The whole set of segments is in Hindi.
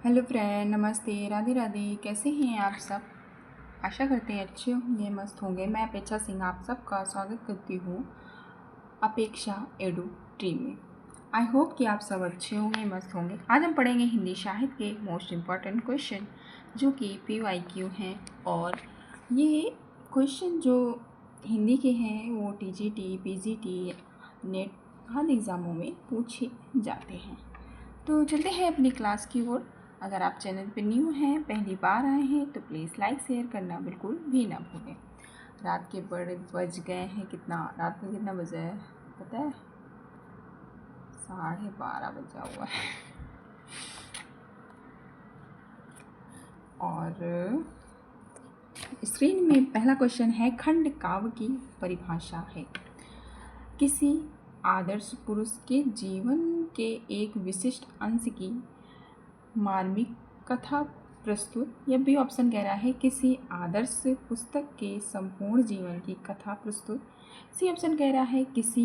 हेलो फ्रेंड, नमस्ते, राधे राधे। कैसे हैं आप सब? आशा करते हैं अच्छे होंगे, मस्त होंगे। मैं अपेक्षा सिंह आप सबका स्वागत करती हूँ अपेक्षा एडू टीम में। आई होप कि आप सब अच्छे होंगे, मस्त होंगे। आज हम पढ़ेंगे हिंदी साहित्य के मोस्ट इम्पॉर्टेंट क्वेश्चन जो कि PYQ हैं। और ये क्वेश्चन जो हिंदी के हैं वो TGT, PGT, नेट आदि एग्ज़ामों में पूछे जाते हैं। तो चलते हैं अपनी क्लास की ओर। अगर आप चैनल पर न्यू हैं, पहली बार आए हैं, तो प्लीज़ लाइक शेयर करना बिल्कुल भी ना भूलें। रात के बज गए हैं, रात में कितना बजा है पता है? 12:30 बजा हुआ है। और स्क्रीन में पहला क्वेश्चन है, खंड काव्य की परिभाषा है। किसी आदर्श पुरुष के जीवन के एक विशिष्ट अंश की मार्मिक कथा प्रस्तुत, या बी ऑप्शन कह रहा है किसी आदर्श पुस्तक के संपूर्ण जीवन की कथा प्रस्तुत। सी ऑप्शन कह रहा है किसी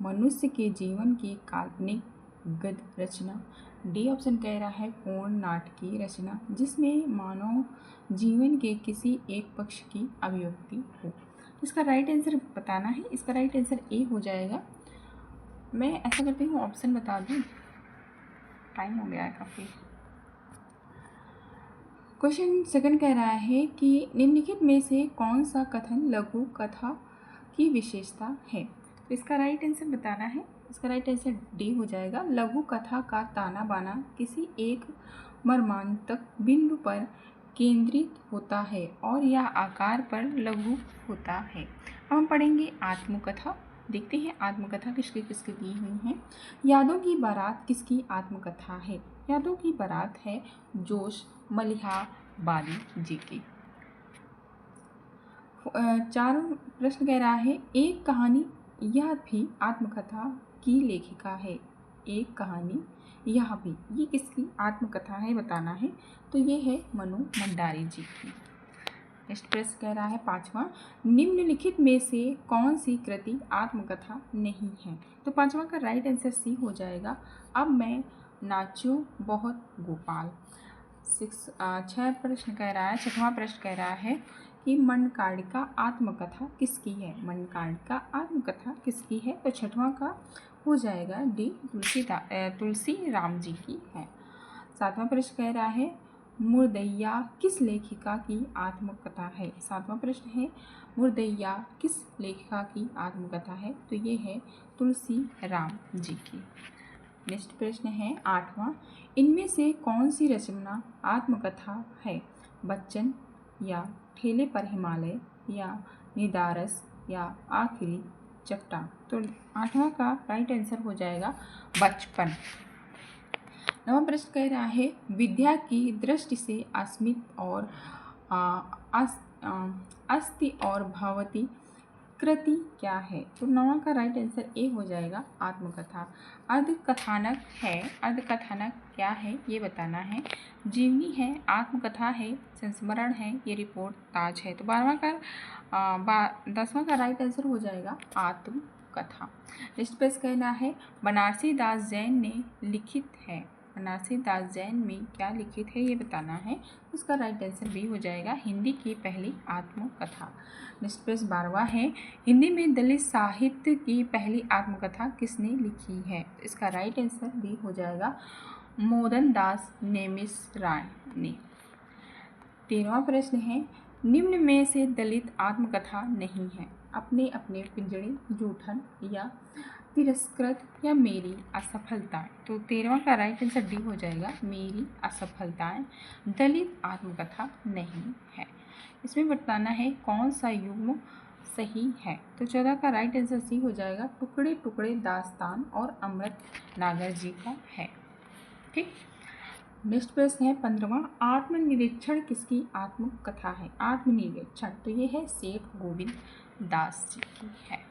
मनुष्य के जीवन की काल्पनिक गद्य रचना। डी ऑप्शन कह रहा है पूर्ण नाटकीय रचना जिसमें मानव जीवन के किसी एक पक्ष की अभिव्यक्ति हो। इसका राइट आंसर बताना है। इसका राइट आंसर ए हो जाएगा। मैं ऐसा करती हूँ, ऑप्शन बता दूँ, टाइम हो गया है काफ़ी। क्वेश्चन सेकंड कह रहा है कि निम्नलिखित में से कौन सा कथन लघु कथा की विशेषता है। तो इसका राइट आंसर बताना है। इसका राइट आंसर डी हो जाएगा। लघु कथा का ताना बाना किसी एक मर्मांतक बिंदु पर केंद्रित होता है और यह आकार पर लघु होता है। अब हम पढ़ेंगे आत्मकथा। देखते हैं आत्मकथा किसकी किसकी दी हुई है। यादों की बारात किसकी आत्मकथा है? यादों की बारात है जोश मलिहा बारी जी की। 4 प्रश्न कह रहा है, एक कहानी यह भी आत्मकथा की लेखिका है। एक कहानी यह भी, ये किसकी आत्मकथा है बताना है। तो ये है मनु भंडारी जी की। नेक्स्ट प्रश्न कह रहा है 5वां, निम्नलिखित में से कौन सी कृति आत्मकथा नहीं है। तो 5वां का राइट आंसर सी हो जाएगा। अब मैं नाचूं बहुत गोपाल। 6 प्रश्न कह रहा है। 6वां प्रश्न कह रहा है कि मंडकारिका आत्मकथा किसकी है। मंडकारिका आत्मकथा किसकी है? तो 6वां का हो जाएगा डी, तुलसी राम जी की है। 7वां प्रश्न कह रहा है, मुर्दैया किस लेखिका की आत्मकथा है। 7वां प्रश्न है, मुर्दैया किस लेखिका की आत्मकथा है। तो ये है तुलसी राम जी की। नेक्स्ट प्रश्न है 8वां, इनमें से कौन सी रचना आत्मकथा है। बच्चन या ठेले पर हिमालय या निदारस या आखिरी चट्टान। तो 8वां का राइट आंसर हो जाएगा बचपन। 9वां प्रश्न कह रहा है, विद्या की दृष्टि से अस्मित और अस्ति और भवती कृति क्या है। तो 9वां का राइट आंसर ए हो जाएगा आत्मकथा। अर्धकथानक है। अर्धकथानक क्या है ये बताना है। जीवनी है, आत्मकथा है, संस्मरण है, ये रिपोर्ट ताज है। तो 10वां का राइट आंसर हो जाएगा आत्मकथा। नेक्स्ट पेज कहना है, बनारसी दास जैन ने लिखित है। बनारसी दास जैन में क्या लिखित है ये बताना है। उसका राइट आंसर भी हो जाएगा हिंदी की पहली आत्मकथा। नेक्स्ट पेज 12वां है, हिंदी में दलित साहित्य की पहली आत्मकथा किसने लिखी है। इसका राइट आंसर भी हो जाएगा मोदन दास नेमिशराय ने। 13वां प्रश्न है, निम्न में से दलित आत्मकथा नहीं है। अपने अपने पिंजड़े, जूठन या तिरस्कृत या मेरी असफलताएं। तो 13वां का राइट आंसर डी हो जाएगा, मेरी असफलताएं दलित आत्मकथा नहीं है। इसमें बताना है कौन सा युग्म सही है। तो 14 का राइट आंसर सी हो जाएगा, टुकड़े टुकड़े दास्तान और अमृत नागर जी का है। ठीक। नेक्स्ट प्रश्न है 15वां, आत्मनिरीक्षण किसकी आत्मकथा है। आत्मनिरीक्षण तो ये है सेठ गोविंद दास जी की है।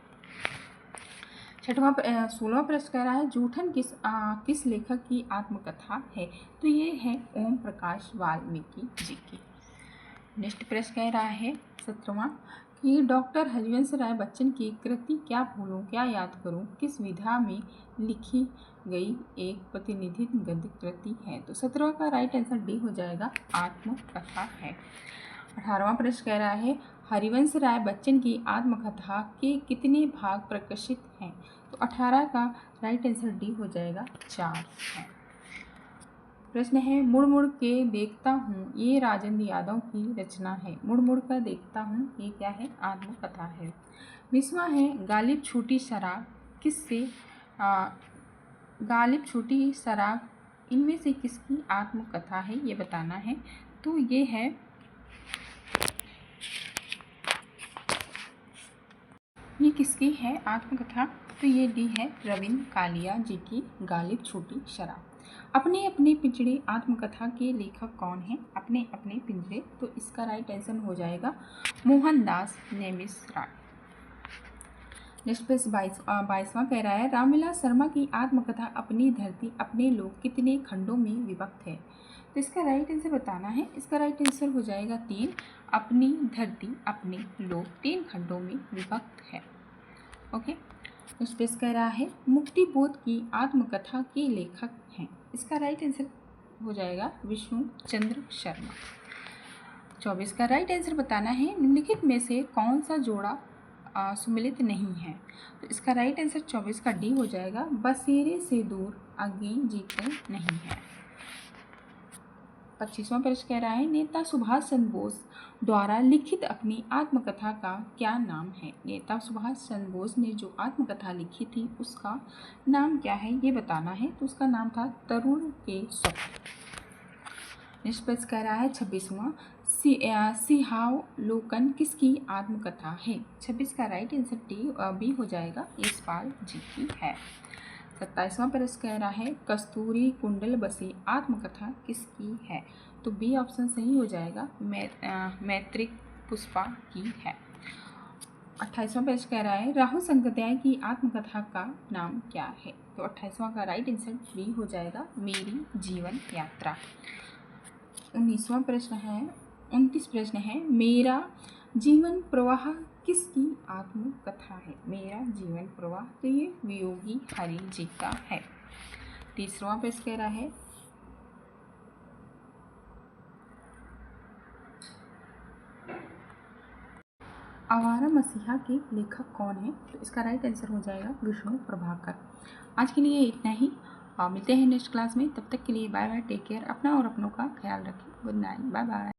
16वां प्रश्न कह रहा है, जूठन किस लेखक की आत्मकथा है। तो ये है ओम प्रकाश वाल्मीकि जी की। नेक्स्ट प्रश्न कह रहा है 17वां, ये डॉक्टर हरिवंश राय बच्चन की कृति क्या भूलूं क्या याद करूं किस विधा में लिखी गई एक प्रतिनिधित्व गद्य कृति है। तो 17वां का राइट आंसर डी हो जाएगा, आत्मकथा है। 18वां प्रश्न कह रहा है हरिवंश राय बच्चन की आत्मकथा के कितने भाग प्रकाशित हैं। तो 18 का राइट आंसर डी हो जाएगा, 4 है। प्रश्न है मुड़ मुड़ के देखता हूँ, ये राजेंद्र यादव की रचना है। मुड़ मुड़ कर देखता हूँ, ये क्या है, आत्मकथा है। 20वां है गालिब छूटी शराब किससे गालिब छूटी शराब इनमें से किसकी आत्मकथा है, ये बताना है। तो ये है ये किसकी है आत्मकथा, तो ये डी है रविंद्र कालिया जी की गालिब छूटी शराब। अपने अपने पिंजरे आत्मकथा के लेखक कौन हैं, अपने अपने पिंजरे, तो इसका राइट आंसर हो जाएगा मोहनदास नेमिस राय। नेक्स्ट पेज 22वां कह रहा है रामविलास शर्मा की आत्मकथा अपनी धरती अपने लोग कितने खंडों में विभक्त है। तो इसका राइट आंसर बताना है। इसका राइट आंसर हो जाएगा 3, अपनी धरती अपने लोग 3 खंडों में विभक्त है। ओके। नेक्स्ट पेज कह रहा है मुक्ति बोध की आत्मकथा के लेखक हैं। इसका राइट आंसर हो जाएगा विष्णु चंद्र शर्मा। 24 का राइट आंसर बताना है निम्नलिखित में से कौन सा जोड़ा सुमिलित नहीं है। तो इसका राइट आंसर 24 का डी हो जाएगा, बसेरे से दूर आगे जीते नहीं है। 25वां प्रश्न कह रहा है नेता सुभाष चंद्र बोस द्वारा लिखित अपनी आत्मकथा का क्या नाम है। नेता सुभाष चंद्र बोस ने जो आत्मकथा लिखी थी उसका नाम क्या है, ये बताना है। तो उसका नाम था तरुण के स्वप्न। नेक्स्ट प्रश्न कह रहा है 26वां सिहावलोकन किसकी आत्मकथा है। 26 का राइट आंसर बी हो जाएगा, यशपाल जी की है। 27वां प्रश्न कह रहा है कस्तूरी कुंडल बसी आत्मकथा किसकी है। तो बी ऑप्शन सही हो जाएगा, मैत्रिक पुष्पा की है। 28वां प्रश्न कह रहा है राहुल संगत्याय की आत्मकथा का नाम क्या है। तो 28वां का राइट आंसर बी हो जाएगा, मेरी जीवन यात्रा। 29वां प्रश्न है 29 प्रश्न है मेरा जीवन प्रवाह किसकी आत्मकथा है। मेरा जीवन प्रवाह, तो ये वियोगी हरि जी का है। 30वां प्रश्न कह रहा है आवारा मसीहा के लेखक कौन है। तो इसका राइट आंसर हो जाएगा विष्णु प्रभाकर। आज के लिए इतना ही, मिलते हैं नेक्स्ट क्लास में। तब तक के लिए बाय बाय, टेक केयर, अपना और अपनों का ख्याल रखें। Good night, bye bye.